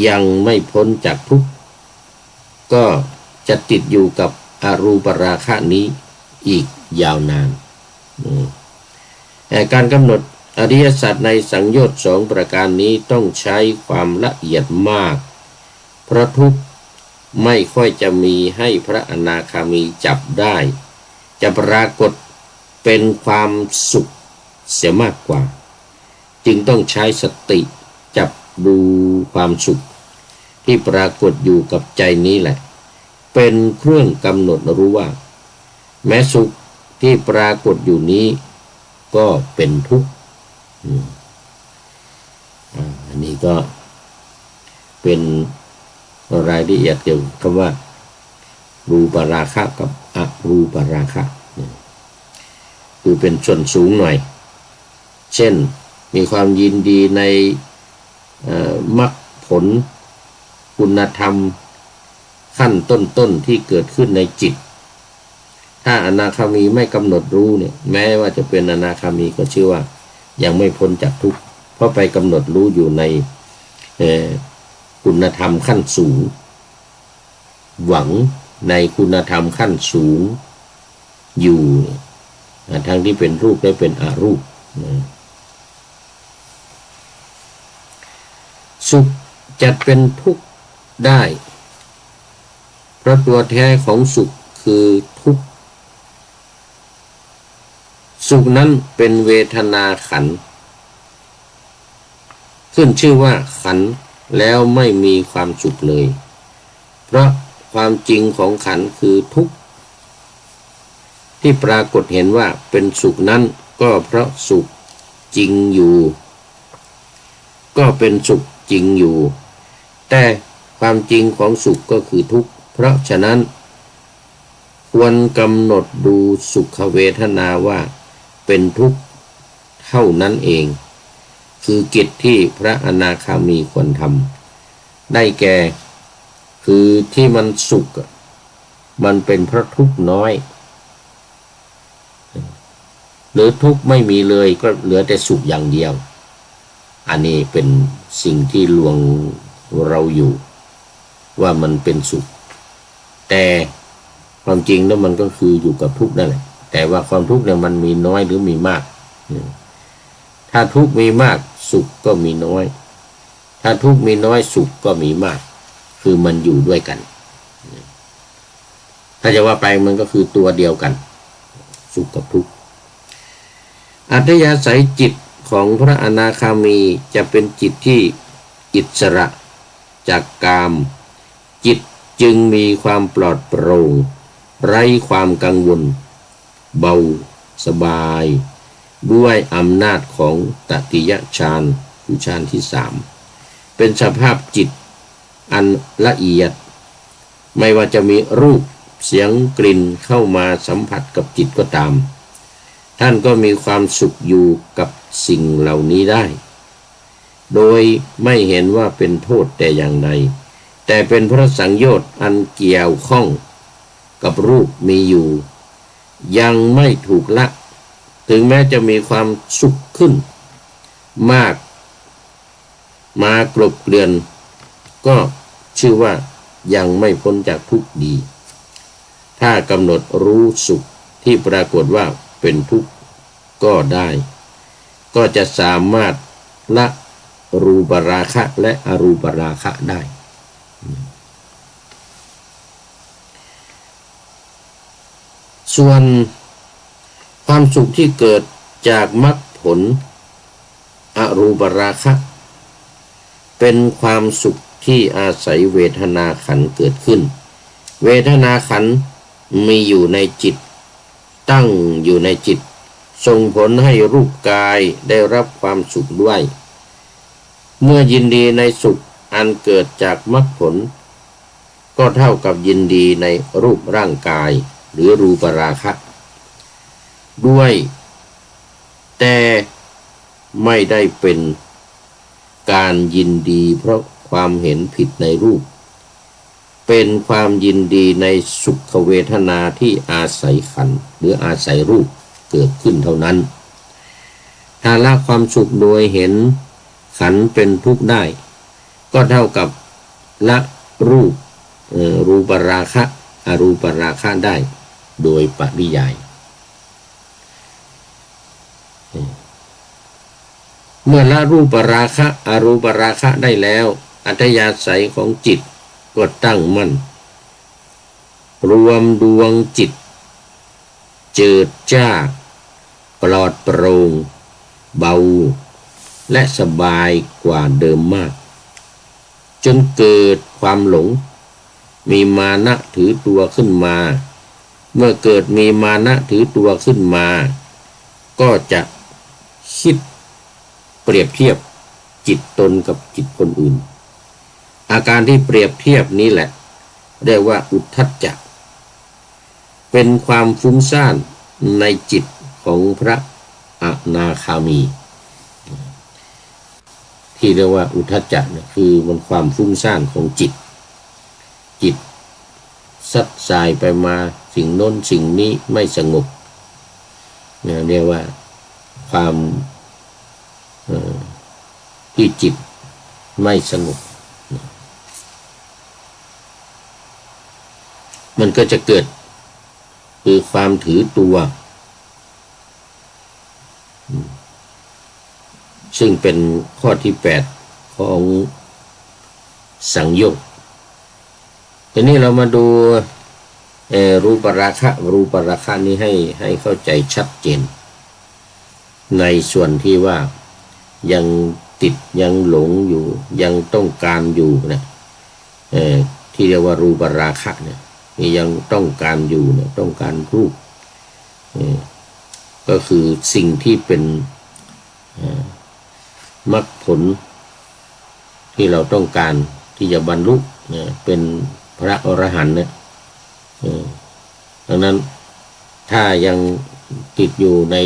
ยังไม่พ้นจากทุกข์ก็จะติดอยู่กับอรูปราคะนี้อีกยาวนานการกำหนดอริยสัจในสังโยชน์2 ประการนี้ต้องใช้ความละเอียดมากเพราะทุกข์ไม่ค่อยจะมีให้พระอนาคามีจับได้จะปรากฏเป็นความสุขเสียมากกว่าจึงต้องใช้สติจับดูความสุขที่ปรากฏอยู่กับใจนี้แหละเป็นเครื่องกำหนดรู้ว่าแม้สุขที่ปรากฏอยู่นี้ก็เป็นทุกข์อันนี้ก็เป็นรายละเอียดเกี่ยวกับคำว่ารูปราคะกับอรูปราคะคือเป็นส่วนสูงหน่อยเช่นมีความยินดีในมรรคผลคุณธรรมขั้นต้นที่เกิดขึ้นในจิตถ้าอนาคามีไม่กำหนดรู้เนี่ยแม้ว่าจะเป็นอนาคามีก็ชื่อว่ายังไม่พ้นจากทุกข์เพราะไปกำหนดรู้อยู่ในคุณธรรมขั้นสูงหวังในคุณธรรมขั้นสูงอยู่ทั้งที่เป็นรูปและเป็นอรูปสุขจัดเป็นทุกข์ได้เพราะตัวแท้ของสุขคือทุกข์สุขนั้นเป็นเวทนาขันธ์ขึ้นชื่อว่าขันธ์แล้วไม่มีความสุขเลยเพราะความจริงของขันธ์คือทุกข์ที่ปรากฏเห็นว่าเป็นสุขนั้นก็เพราะสุขจริงอยู่ก็เป็นสุขจริงอยู่แต่ความจริงของสุขก็คือทุกข์เพราะฉะนั้นควรกำหนดดูสุขเวทนาว่าเป็นทุกข์เท่านั้นเองคือกิจที่พระอนาคามีควรทำได้แก่คือที่มันสุขมันเป็นเพราะทุกข์น้อยหรือทุกข์ไม่มีเลยก็เหลือแต่สุขอย่างเดียวอันนี้เป็นสิ่งที่ลวงเราอยู่ว่ามันเป็นสุขแต่ความจริงแล้วมันก็คืออยู่กับทุกข์นั่นแหละแต่ว่าความทุกข์เนี่ยมันมีน้อยหรือมีมากถ้าทุกข์มีมากสุขก็มีน้อยถ้าทุกข์มีน้อยสุขก็มีมากคือมันอยู่ด้วยกันถ้าจะว่าไปมันก็คือตัวเดียวกันสุขกับทุกข์อัธยาศัยจิตของพระอนาคามีจะเป็นจิตที่อิสระจากกามจิตจึงมีความปลอดโปร่งไร้ความกังวลเบาสบายด้วยอำนาจของตติยฌานคือฌานที่3เป็นสภาพจิต อันละเอียดไม่ว่าจะมีรูปเสียงกลิ่นเข้ามาสัมผัสกับจิตก็ตามท่านก็มีความสุขอยู่กับสิ่งเหล่านี้ได้โดยไม่เห็นว่าเป็นโทษแต่อย่างใดแต่เป็นเพราะสังโยชน์อันเกี่ยวข้องกับรูปมีอยู่ยังไม่ถูกละถึงแม้จะมีความสุขขึ้นมากมากลบเกลื่อนก็ชื่อว่ายังไม่พ้นจากทุกข์ดีถ้ากำหนดรู้สุขที่ปรากฏว่าเป็นทุกข์ก็ได้ก็จะสามารถละรูปราคะและอรูปราคะได้ส่วนความสุขที่เกิดจากมรรคผลอรูปราคะเป็นความสุขที่อาศัยเวทนาขันธ์เกิดขึ้นเวทนาขันธ์มีอยู่ในจิตตั้งอยู่ในจิตส่งผลให้รูปกายได้รับความสุขด้วยเมื่อยินดีในสุขอันเกิดจากมรรคผลก็เท่ากับยินดีในรูปร่างกายหรือรูปราคะด้วยแต่ไม่ได้เป็นการยินดีเพราะความเห็นผิดในรูปเป็นความยินดีในสุขเวทนาที่อาศัยขันธ์หรืออาศัยรูปเกิดขึ้นเท่านั้นถ้าละความสุขโดยเห็นขันธ์เป็นทุกข์ได้ก็เท่ากับละรูปรูปราคะอรูปราคะได้โดยปริยายเมื่อละรูปราคะอรูปราคะได้แล้วอัธยาศัยของจิตก็ตั้งมั่นรวมดวงจิตเจิดจ้าปลอดโปร่งเบาและสบายกว่าเดิมมากจนเกิดความหลงมีมานะถือตัวขึ้นมาเมื่อเกิดมีมานะถือตัวขึ้นมาก็จะคิดเปรียบเทียบจิตตนกับจิตคนอื่นอาการที่เปรียบเทียบนี้แหละเรียกว่าอุทธัจจะเป็นความฟุ้งซ่านในจิตของพระอนาคามีที่เรียกว่าอุทธัจจะเนี่ยคือมันความฟุ้งซ่านของจิตซัดสายไปมาสิ่งโน้นสิ่งนี้ไม่สงบเรียกว่าความที่จิตไม่สงบมันก็จะเกิดคือความถือตัวซึ่งเป็นข้อที่8ของสังโยชน์ทีนี้เรามาดูรูปราคะนี้ให้เข้าใจชัดเจนในส่วนที่ว่ายังติดยังหลงอยู่ยังต้องการอยู่เนี่ยที่เรียกว่ารูปราคะเนี่ยยังต้องการอยู่เนี่ยต้องการรูปก็คือสิ่งที่เป็นมรรคผลที่เราต้องการที่จะบรรลุเป็นพระอรหันต์เนี่ยดังนั้นถ้ายังติดอยู่ใน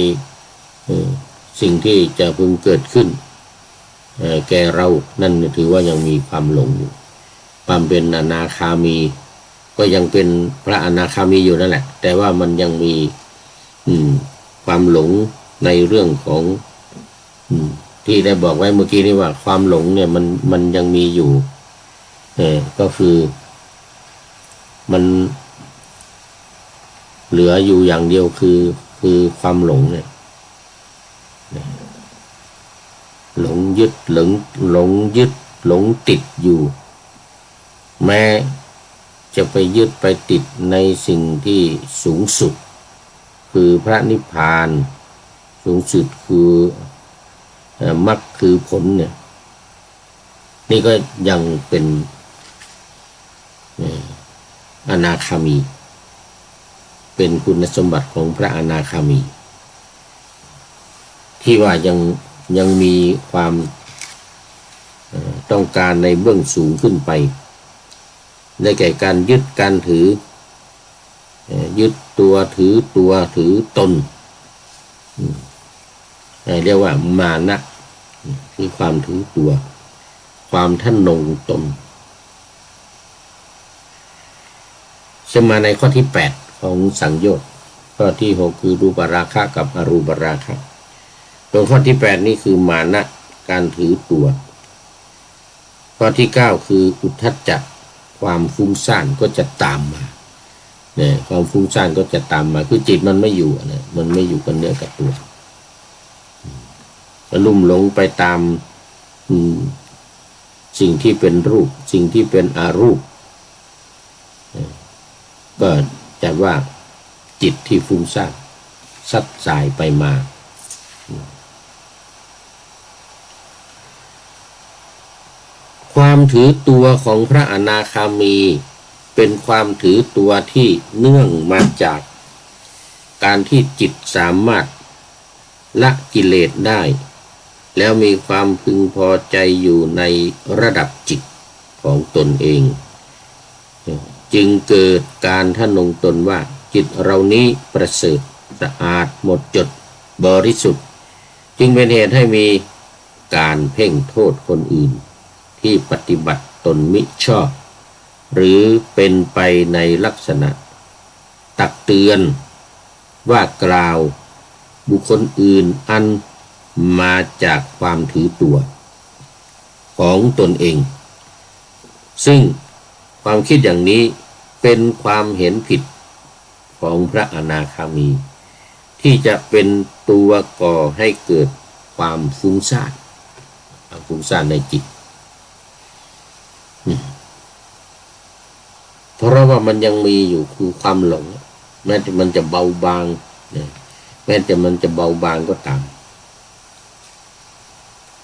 สิ่งที่จะพึงเกิดขึ้นแก่เรานั่นถือว่ายังมีความหลงอยู่ความเป็นอนาคามีก็ยังเป็นพระอนาคามีอยู่นั่นแหละแต่ว่ามันยังมีความหลงในเรื่องของที่ได้บอกไว้เมื่อกี้นี้ว่าความหลงเนี่ยมันยังมีอยู่ก็คือมันเหลืออยู่อย่างเดียวคือความหลงเนี่ยหลงยึดหลงติดอยู่แม้จะไปยึดไปติดในสิ่งที่สูงสุดคือพระนิพพานสูงสุดคือมรรคคือผลเนี่ยนี่ก็ยังเป็นอนาคามีเป็นคุณสมบัติของพระอนาคามีที่ว่ายังมีความต้องการในเบื้องสูงขึ้นไป ได้แก่การยึดการถือยึดตัวถือตัวถือตนเรียกว่ามานะคือความถือตัวความทะนงตนจะมาในข้อที่8ของสังโยชน์ข้อที่6คือรูปราคะกับอรูปราคะตรงข้อที่8นี่คือมานะการถือตัวข้อที่9คืออุทธัจจะความฟุ้งซ่านก็จะตามมาเนี่ยความฟุ้งซ่านก็จะตามมาคือจิตมันไม่อยู่นะมันไม่อยู่กับเนื้อกับตัวลุ่มหลงไปตามสิ่งที่เป็นรูปสิ่งที่เป็นอารูปก็จะว่าจิตที่ฟุ้งซ่านซัดสายไปมาความถือตัวของพระอนาคามีเป็นความถือตัวที่เนื่องมาจากการที่จิตสามารถละกิเลสได้แล้วมีความพึงพอใจอยู่ในระดับจิตของตนเองจึงเกิดการทะนงตนว่าจิตเรานี้ประเสริฐสะอาดหมดจดบริสุทธิ์จึงเป็นเหตุให้มีการเพ่งโทษคนอื่นที่ปฏิบัติตนมิชอบหรือเป็นไปในลักษณะตักเตือนว่ากล่าวบุคคลอื่นอันมาจากความถือตัวของตนเองซึ่งความคิดอย่างนี้เป็นความเห็นผิดของพระอนาคามีที่จะเป็นตัวก่อให้เกิดความฟุ้งซ่านในจิตเพราะว่ามันยังมีอยู่คือความหลงแม้แต่มันจะเบาบางแม้แต่มันจะเบาบางก็ตาม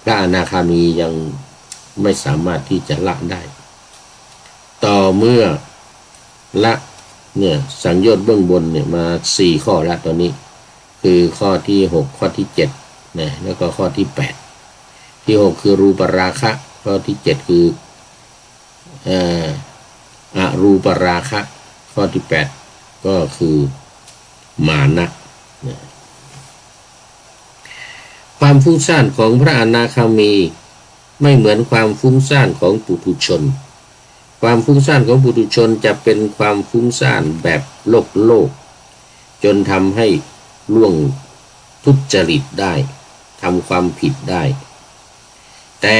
พระอนาคามียังไม่สามารถที่จะละได้ต่อเมื่อละเนี่ยสังโยชน์เบื้องบนเนี่ยมา4ข้อละตอนนี้คือข้อที่6ข้อที่7นะแล้วก็ข้อที่8ที่6คือรูปราคะข้อที่7คืออรูปราคะข้อที่8ก็คือมานะความฟุ้งซ่านของพระอนาคามีไม่เหมือนความฟุ้งซ่านของปุถุชนความฟุ้งซ่านของปุถุชนจะเป็นความฟุ้งซ่านแบบโลกจนทำให้ล่วงทุจริตได้ทำความผิดได้แต่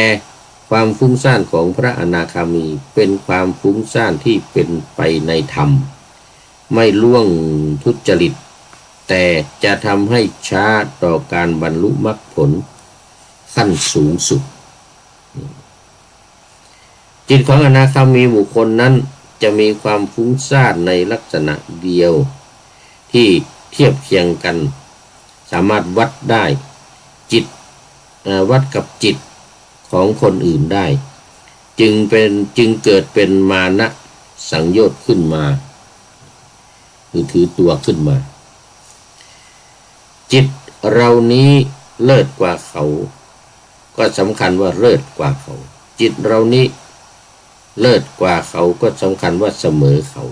ความฟุ้งซ่านของพระอนาคามีเป็นความฟุ้งซ่านที่เป็นไปในธรรมไม่ล่วงทุจริตแต่จะทำให้ช้าต่อการบรรลุมรรคผลขั้นสูงสุดจิตของอนาคามีบุคคลนั้นจะมีความฟุ้งซ่านในลักษณะเดียวที่เทียบเคียงกันสามารถวัดได้จิตวัดกับจิตของคนอื่นได้จึงเกิดเป็นมานะสังโยชน์ขึ้นมาคือถือตัวขึ้นมาจิตเรานี้เลิศกว่าเขาก็สำคัญว่าเลิศกว่าเขาจิตเรานี้เลิศกว่าเขาก็สำคัญว่าเสมอเขา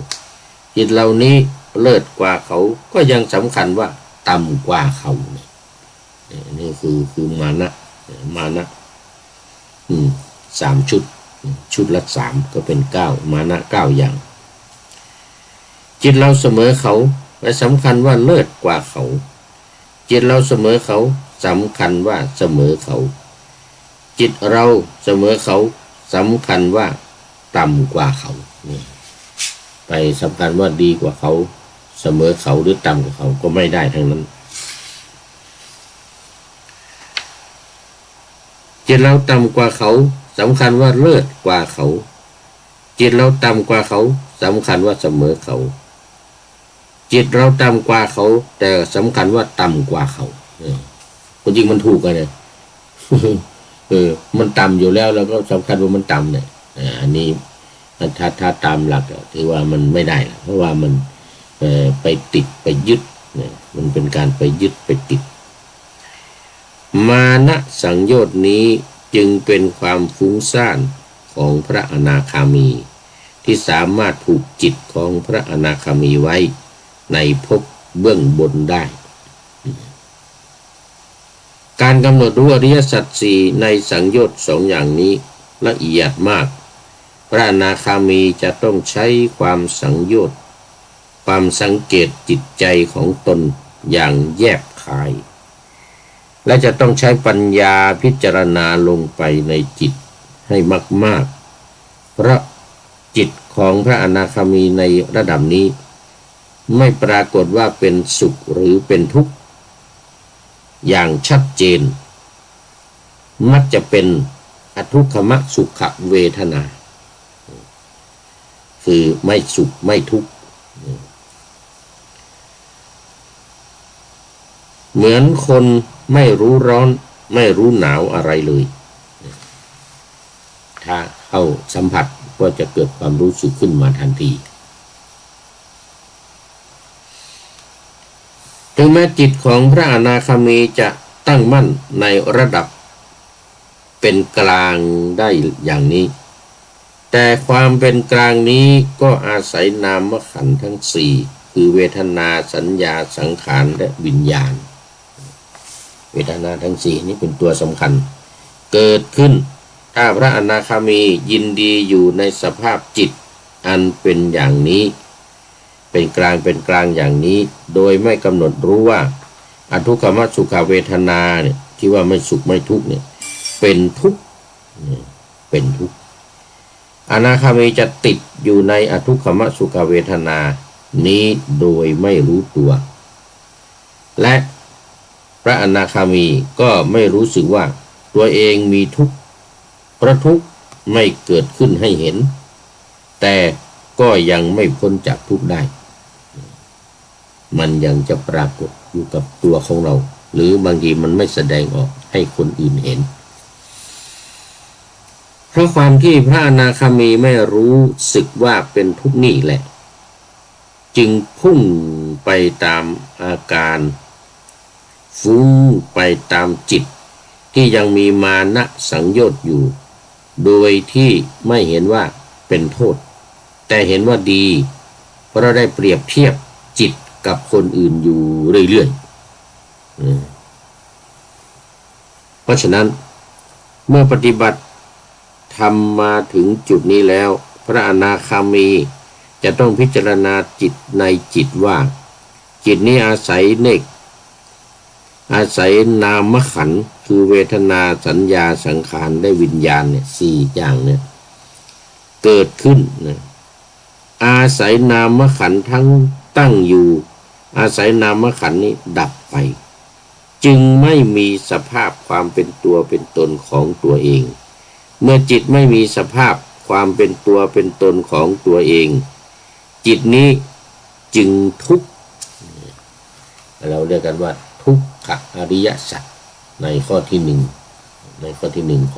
จิตเรานี้เลิศกว่าเขาก็ยังสำคัญว่าต่ำกว่าเขานี่คือมานะ3ชุดละ3ก็เป็น9มานะ9อย่างจิตเราเสมอเขาและสำคัญว่าเลิศกว่าเขาจิตเราเสมอเขาสำคัญว่าเสมอเขาจิตเราเสมอเขาสำคัญว่าต่ำกว่าเขาไปสำคัญว่าดีกว่าเขาเสมอเขาหรือต่ำกว่าเขาก็ไม่ได้ทั้งนั้นจิตเราต่ำกว่าเขาสำคัญว่าเลิศกว่าเขาจิตเราต่ำกว่าเขาสำคัญว่าเสมอเขาจิตเราต่ำกว่าเขาแต่สำคัญว่าต่ำกว่าเขาคนจริงมันถูกกันเลยมันต่ำอยู่แล้วเราก็สำคัญว่ามันต่ำเนี่ยอันนี้ถ้าตามหลักถือว่ามันไม่ได้เพราะว่ามันไปติดไปยึดมันเป็นการไปยึดไปติดมานะสังโยชน์นี้จึงเป็นความฟุ้งซ่านของพระอนาคามี ที่สามารถผูกจิตของพระอนาคามีไว้ในภพเบื้องบนได้การกำหนดรู้อริยสัจสี่ในสังโยชน์สองอย่างนี้ละเอียดมากพระอนาคามีจะต้องใช้ความสังโยชน์ความสังเกตจิตใจของตนอย่างแยบคายและจะต้องใช้ปัญญาพิจารณาลงไปในจิตให้มากๆเพราะจิตของพระอนาคามีในระดับนี้ไม่ปรากฏว่าเป็นสุขหรือเป็นทุกข์อย่างชัดเจนมักจะเป็นอทุกขมสุขเวทนาคือไม่สุขไม่ทุกข์เหมือนคนไม่รู้ร้อนไม่รู้หนาวอะไรเลยถ้าเข้าสัมผัสก็จะเกิดความรู้สึกขึ้นมาทันทีถึงแม้จิตของพระอนาคามีจะตั้งมั่นในระดับเป็นกลางได้อย่างนี้แต่ความเป็นกลางนี้ก็อาศัยนามขันธ์ทั้งสี่คือเวทนาสัญญาสังขารและวิญญาณเวทนาทั้งสี่นี้เป็นตัวสำคัญเกิดขึ้นถ้าพระอนาคามียินดีอยู่ในสภาพจิตอันเป็นอย่างนี้เป็นกลางอย่างนี้โดยไม่กำหนดรู้ว่าอทุกขมสุขเวทนาเนี่ยที่ว่าไม่สุขไม่ทุกข์เนี่ยเป็นทุกข์เป็นทุกข์อนาคามีจะติดอยู่ในอทุกขมสุขเวทนานี้โดยไม่รู้ตัวและพระอนาคามีก็ไม่รู้สึกว่าตัวเองมีทุกข์เพราะทุกข์ไม่เกิดขึ้นให้เห็นแต่ก็ยังไม่พ้นจากทุกข์ได้มันยังจะปรากฏอยู่กับตัวของเราหรือบางทีมันไม่แสดงออกให้คนอื่นเห็นเพราะความที่พระอนาคามีไม่รู้สึกว่าเป็นทุกข์นี่แหละจึงพุ่งไปตามอาการฟุ้งไปตามจิตที่ยังมีมานะสังโยชน์อยู่โดยที่ไม่เห็นว่าเป็นโทษแต่เห็นว่าดีเพราะได้เปรียบเทียบจิตกับคนอื่นอยู่เรื่อยๆเพราะฉะนั้นเมื่อปฏิบัติทำมาถึงจุดนี้แล้วพระอนาคามีจะต้องพิจารณาจิตในจิตว่าจิตนี้อาศัยนามขันธ์คือเวทนาสัญญาสังขารและวิญญาณเนี่ยสี่อย่างเนี่ยเกิดขึ้นนะอาศัยนามขันธ์ทั้งตั้งอยู่อาศัยนามขันธ์นี้ดับไปจึงไม่มีสภาพความเป็นตัวเป็นตนของตัวเองเมื่อจิตไม่มีสภาพความเป็นตัวเป็นตนของตัวเองจิตนี้จึงทุกข์เราเรียกกันว่าทุกขอริยสัจในข้อที่หนึ่งของข้อที่หนึ่งข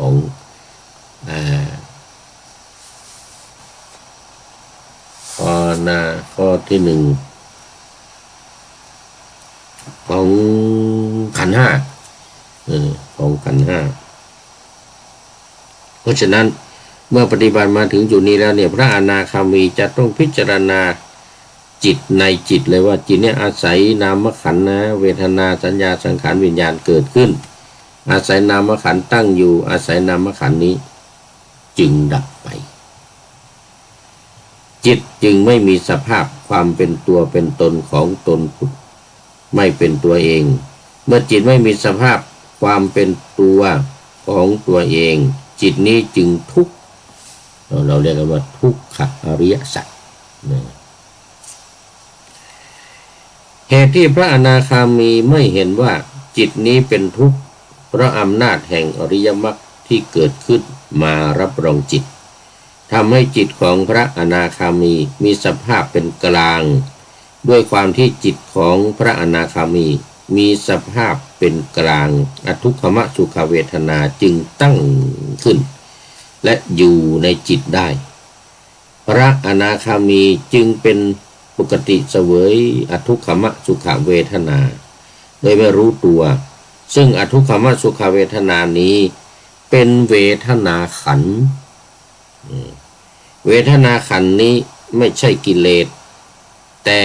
องขันธ์ห้าของขันธ์ห้าเพราะฉะนั้นเมื่อปฏิบัติมาถึงจุดนี้แล้วเนี่ยพระอนาคามีจะต้องพิจารณาจิตในจิตเลยว่าจิตเนี่ยอาศัยนามขันธ์นะเวทนาสัญญาสังขารวิญญาณเกิดขึ้นอาศัยนามขันธ์ตั้งอยู่อาศัยนามขันธ์นี้จึงดับไปจิตจึงไม่มีสภาพความเป็นตัวเป็นตนของตนไม่เป็นตัวเองเมื่อจิตไม่มีสภาพความเป็นตัวของตัวเองจิตนี้จึงทุกข์เราเรียกกันว่าทุกขอริยสัจเหตุที่พระอนาคามีไม่เห็นว่าจิตนี้เป็นทุกข์เพราะอำนาจแห่งอริยมรรคที่เกิดขึ้นมารับรองจิตทำให้จิตของพระอนาคามีมีสภาพเป็นกลางด้วยความที่จิตของพระอนาคามีสภาพเป็นกลางอทุกขมสุขเวทนาจึงตั้งขึ้นและอยู่ในจิตได้พระอนาคามีจึงเป็นปกติเสวยอทุกขมสุขเวทนาโดยไม่รู้ตัวซึ่งอทุกขมสุขเวทนานี้เป็นเวทนาขันธ์ เวทนาขันธ์นี้ไม่ใช่กิเลสแต่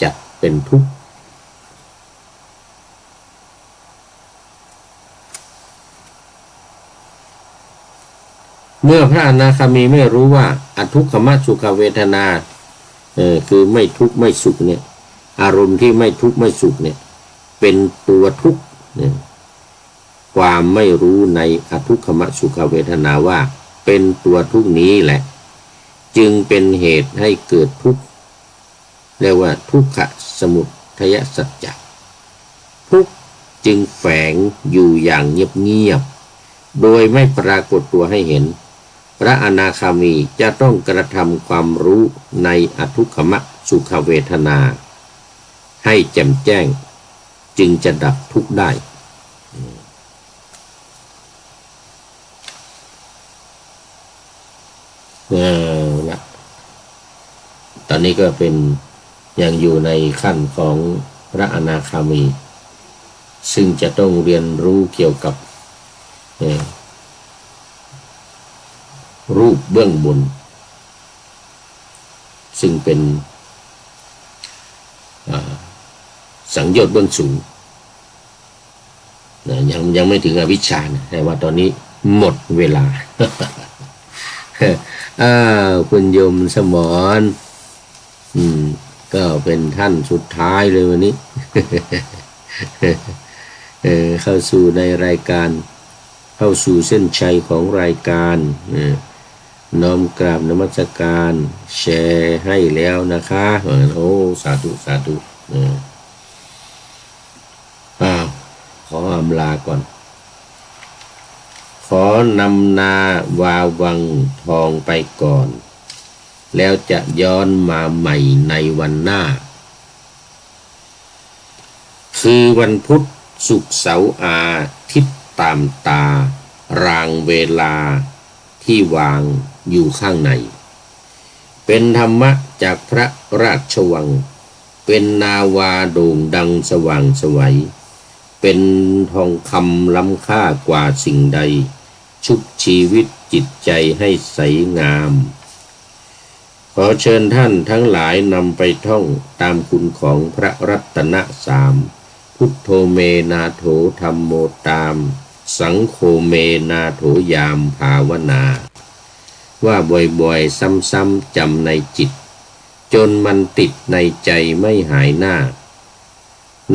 จัดเป็นทุกข์เมื่อพระอนาคามีไม่รู้ว่าอทุกขมสุขเวทนาคือไม่ทุกข์ไม่สุขเนี่ยอารมณ์ที่ไม่ทุกข์ไม่สุขเนี่ยเป็นตัวทุกข์เนี่ยความไม่รู้ในอทุกขมสุขเวทนาว่าเป็นตัวทุกข์นี้แหละจึงเป็นเหตุให้เกิดทุกข์เรียกว่าทุกขสมุทัยสัจจะทุกข์จึงแฝงอยู่อย่างเงียบๆโดยไม่ปรากฏตัวให้เห็นพระอนาคามีจะต้องกระทำความรู้ในอทุกขมสุขเวทนาให้แจ่มแจ้งจึงจะดับทุกข์ได้ละตอนนี้ก็เป็นยังอยู่ในขั้นของพระอนาคามีซึ่งจะต้องเรียนรู้เกี่ยวกับรูปเบื้องบนซึ่งเป็นสังโยชน์เบื้องสูงยังไม่ถึงอวิชชานะแต่ว่าตอนนี้หมดเวลา คุณโยมสมรก็เป็นท่านสุดท้ายเลยวันนี้ เข้าสู่ในรายการเข้าสู่เส้นชัยของรายการน้อมกราบนมัสการแชร์ให้แล้วนะคะโอ้สาธุสาธุขออำลาก่อนขอนำนาวาวังทองไปก่อนแล้วจะย้อนมาใหม่ในวันหน้าคือวันพุธศุกร์เสาร์อาทิตย์ตามตารางเวลาที่วางอยู่ข้างในเป็นธรรมะจากพระราชวังเป็นนาวาโด่งดังสว่างไสวเป็นทองคำล้ำค่ากว่าสิ่งใดชุบชีวิตจิตใจให้ใสงามขอเชิญท่านทั้งหลายนำไปท่องตามคุณของพระรัตนสามพุทโธเมนาโถธัมโมตามสังโฆเมนาโถยามภาวนาว่าบ่อยๆซ้ำๆจำในจิตจนมันติดในใจไม่หายหน้า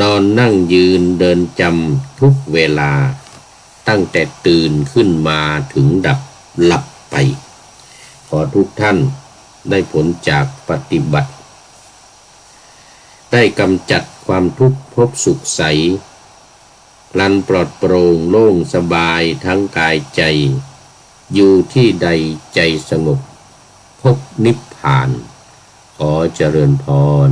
นอนนั่งยืนเดินจำทุกเวลาตั้งแต่ตื่นขึ้นมาถึงดับหลับไปขอทุกท่านได้ผลจากปฏิบัติได้กำจัดความทุกข์พบสุขใสพลันปลอดโปร่งโล่งสบายทั้งกายใจอยู่ที่ใดใจสงบพบนิพพานขอเจริญพร